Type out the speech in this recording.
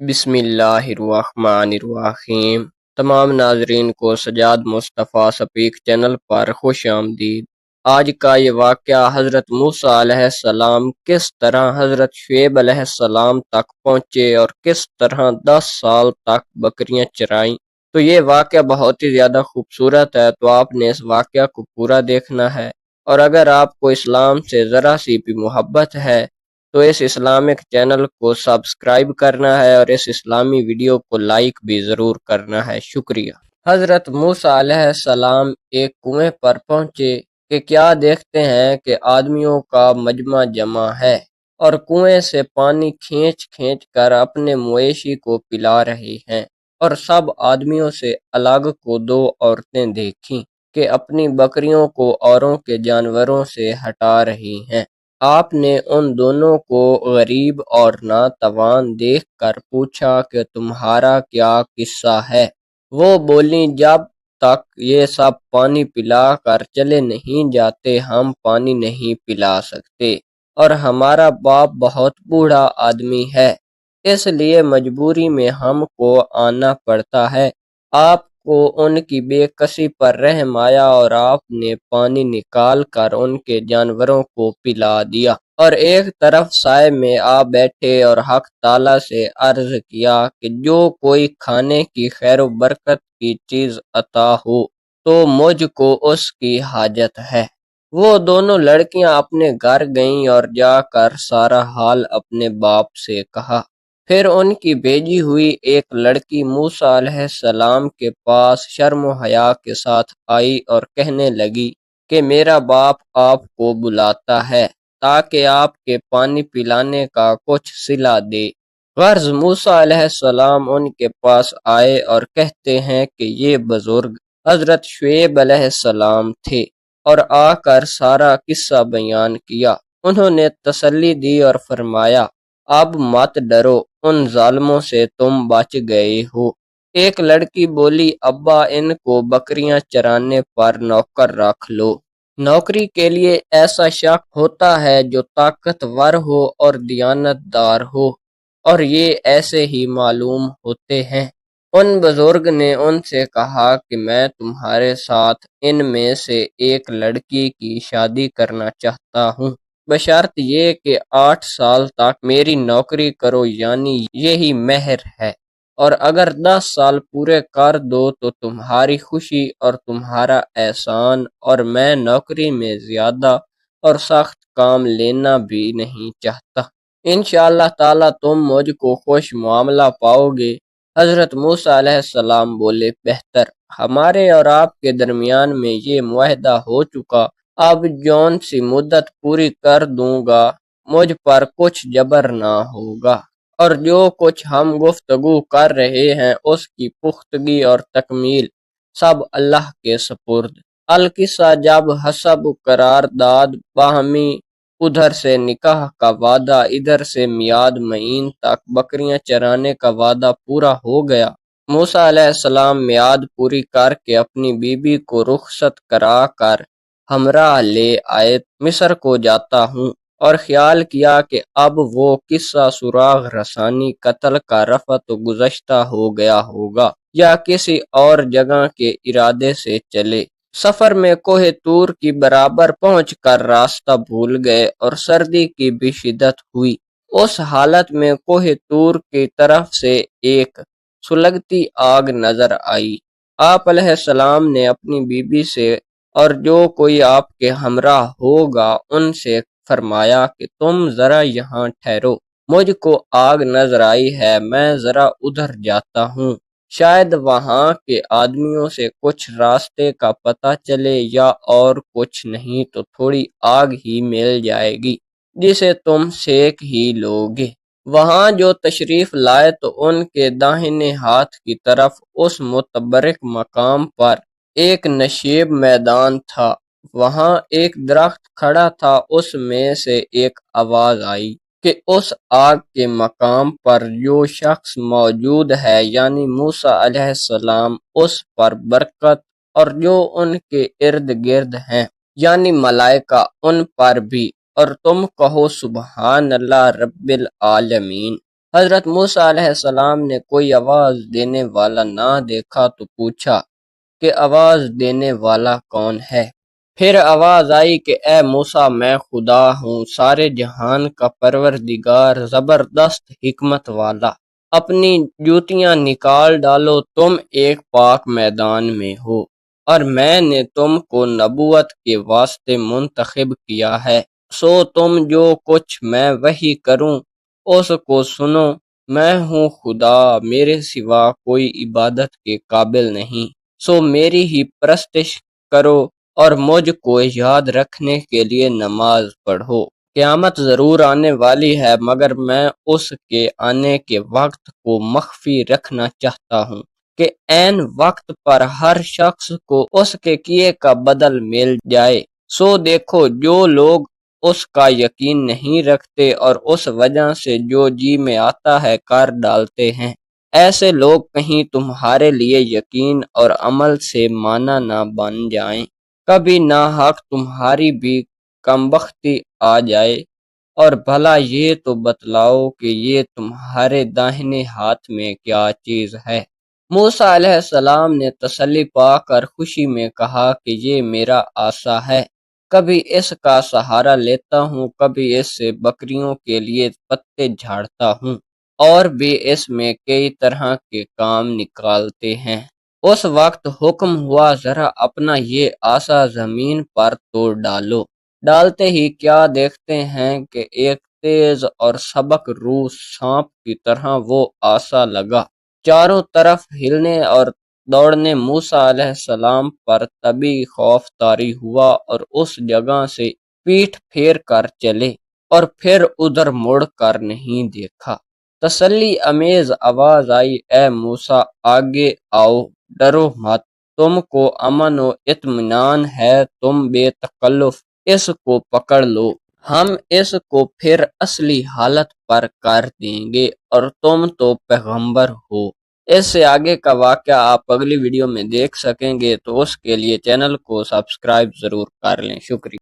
بسم اللہ الرحمن الرحیم۔ تمام ناظرین کو سجاد مصطفیٰ سپیک چینل پر خوش آمدید۔ آج کا یہ واقعہ حضرت موسیٰ علیہ السلام کس طرح حضرت شعیب علیہ السلام تک پہنچے اور کس طرح 10 سال تک بکریاں چرائیں، تو یہ واقعہ بہت ہی زیادہ خوبصورت ہے، تو آپ نے اس واقعہ کو پورا دیکھنا ہے۔ اور اگر آپ کو اسلام سے ذرا سی بھی محبت ہے تو اس اسلامک چینل کو سبسکرائب کرنا ہے اور اس اسلامی ویڈیو کو لائک بھی ضرور کرنا ہے۔ شکریہ۔ حضرت موسیٰ علیہ السلام ایک کنویں پر پہنچے کہ کیا دیکھتے ہیں کہ آدمیوں کا مجمع جمع ہے اور کنویں سے پانی کھینچ کھینچ کر اپنے مویشی کو پلا رہی ہیں، اور سب آدمیوں سے الگ کو 2 عورتیں دیکھیں کہ اپنی بکریوں کو اوروں کے جانوروں سے ہٹا رہی ہیں۔ آپ نے ان دونوں کو غریب اور ناتوان دیکھ کر پوچھا کہ تمہارا کیا قصہ ہے؟ وہ بولیں، جب تک یہ سب پانی پلا کر چلے نہیں جاتے ہم پانی نہیں پلا سکتے، اور ہمارا باپ بہت بوڑھا آدمی ہے، اس لیے مجبوری میں ہم کو آنا پڑتا ہے۔ آپ کو ان کی بے کسی پر رحم آیا اور آپ نے پانی نکال کر ان کے جانوروں کو پلا دیا، اور ایک طرف سائے میں آ بیٹھے اور حق تعالیٰ سے عرض کیا کہ جو کوئی کھانے کی خیر و برکت کی چیز عطا ہو تو مجھ کو اس کی حاجت ہے۔ وہ دونوں لڑکیاں اپنے گھر گئیں اور جا کر سارا حال اپنے باپ سے کہا۔ پھر ان کی بھیجی ہوئی ایک لڑکی موسیٰ علیہ السلام کے پاس شرم و حیا کے ساتھ آئی اور کہنے لگی کہ میرا باپ آپ کو بلاتا ہے تاکہ آپ کے پانی پلانے کا کچھ صلہ دے۔ غرض موسیٰ علیہ السلام ان کے پاس آئے اور کہتے ہیں کہ یہ بزرگ حضرت شعیب علیہ السلام تھے، اور آ کر سارا قصہ بیان کیا۔ انہوں نے تسلی دی اور فرمایا، اب مت ڈرو، ان ظالموں سے تم بچ گئے ہو۔ ایک لڑکی بولی، ابا ان کو بکریاں چرانے پر نوکر رکھ لو۔ نوکری کے لیے ایسا شخص ہوتا ہے جو طاقتور ہو اور دیانت دار ہو، اور یہ ایسے ہی معلوم ہوتے ہیں۔ ان بزرگ نے ان سے کہا کہ میں تمہارے ساتھ ان میں سے ایک لڑکی کی شادی کرنا چاہتا ہوں، بشرط یہ کہ 8 سال تک میری نوکری کرو، یعنی یہی مہر ہے، اور اگر 10 سال پورے کر دو تو تمہاری خوشی اور تمہارا احسان، اور میں نوکری میں زیادہ اور سخت کام لینا بھی نہیں چاہتا۔ انشاءاللہ تعالیٰ تم مجھ کو خوش معاملہ پاؤ گے۔ حضرت موسیٰ علیہ السلام بولے، بہتر، ہمارے اور آپ کے درمیان میں یہ معاہدہ ہو چکا، اب جون سی مدت پوری کر دوں گا، مجھ پر کچھ جبر نہ ہوگا، اور جو کچھ ہم گفتگو کر رہے ہیں اس کی پختگی اور تکمیل سب اللہ کے سپرد۔ القصہ، جب حسب قرارداد باہمی، ادھر سے نکاح کا وعدہ، ادھر سے میعاد معین تک بکریاں چرانے کا وعدہ پورا ہو گیا، موسیٰ علیہ السلام میعاد پوری کر کے اپنی بیوی کو رخصت کرا کر ہمراہ لے آئے۔ مصر کو جاتا ہوں، اور خیال کیا کہ اب وہ قصہ سراغ رسانی قتل کا رفع تو گزشتہ ہو گیا ہوگا، یا کسی اور جگہ کے ارادے سے چلے۔ سفر میں کوہ طور کی برابر پہنچ کر راستہ بھول گئے اور سردی کی بھی شدت ہوئی۔ اس حالت میں کوہ طور کی طرف سے ایک سلگتی آگ نظر آئی۔ آپ علیہ السلام نے اپنی بیوی سے اور جو کوئی آپ کے ہمراہ ہوگا ان سے فرمایا کہ تم ذرا یہاں ٹھہرو، مجھ کو آگ نظر آئی ہے، میں ذرا ادھر جاتا ہوں، شاید وہاں کے آدمیوں سے کچھ راستے کا پتہ چلے، یا اور کچھ نہیں تو تھوڑی آگ ہی مل جائے گی جسے تم سیک ہی لوگے۔ وہاں جو تشریف لائے تو ان کے داہنے ہاتھ کی طرف اس متبرک مقام پر ایک نشیب میدان تھا، وہاں ایک درخت کھڑا تھا، اس میں سے ایک آواز آئی کہ اس آگ کے مقام پر جو شخص موجود ہے، یعنی موسیٰ علیہ السلام، اس پر برکت، اور جو ان کے ارد گرد ہیں یعنی ملائکہ ان پر بھی، اور تم کہو سبحان اللہ رب العالمین۔ حضرت موسیٰ علیہ السلام نے کوئی آواز دینے والا نہ دیکھا تو پوچھا کہ آواز دینے والا کون ہے؟ پھر آواز آئی کہ اے موسیٰ، میں خدا ہوں، سارے جہان کا پروردگار، زبردست حکمت والا۔ اپنی جوتیاں نکال ڈالو، تم ایک پاک میدان میں ہو، اور میں نے تم کو نبوت کے واسطے منتخب کیا ہے، سو تم جو کچھ میں وحی کروں اس کو سنو۔ میں ہوں خدا، میرے سوا کوئی عبادت کے قابل نہیں، سو میری ہی پرستش کرو اور مجھ کو یاد رکھنے کے لیے نماز پڑھو۔ قیامت ضرور آنے والی ہے، مگر میں اس کے آنے کے وقت کو مخفی رکھنا چاہتا ہوں کہ عین وقت پر ہر شخص کو اس کے کیے کا بدل مل جائے۔ سو دیکھو، جو لوگ اس کا یقین نہیں رکھتے اور اس وجہ سے جو جی میں آتا ہے کر ڈالتے ہیں، ایسے لوگ کہیں تمہارے لیے یقین اور عمل سے مانا نہ بن جائیں، کبھی ناحق تمہاری بھی کمبختی آ جائے، اور بھلا یہ تو بتلاؤ کہ یہ تمہارے داہنے ہاتھ میں کیا چیز ہے؟ موسیٰ علیہ السلام نے تسلی پا کر خوشی میں کہا کہ یہ میرا عصا ہے، کبھی اس کا سہارا لیتا ہوں، کبھی اس سے بکریوں کے لیے پتے جھاڑتا ہوں، اور بھی اس میں کئی طرح کے کام نکالتے ہیں۔ اس وقت حکم ہوا، ذرا اپنا یہ عصا زمین پر توڑ ڈالو۔ ڈالتے ہی کیا دیکھتے ہیں کہ ایک تیز اور سبک روح سانپ کی طرح وہ عصا لگا، چاروں طرف ہلنے اور دوڑنے۔ موسیٰ علیہ السلام پر طبی خوف طاری ہوا اور اس جگہ سے پیٹھ پھیر کر چلے، اور پھر ادھر مڑ کر نہیں دیکھا۔ تسلی امیز آواز آئی، اے موسیٰ، آگے آؤ، ڈرو مت، تم کو امن و اطمینان ہے، تم بے تکلف اس کو پکڑ لو، ہم اس کو پھر اصلی حالت پر کر دیں گے، اور تم تو پیغمبر ہو۔ اس سے آگے کا واقعہ آپ اگلی ویڈیو میں دیکھ سکیں گے، تو اس کے لیے چینل کو سبسکرائب ضرور کر لیں۔ شکریہ۔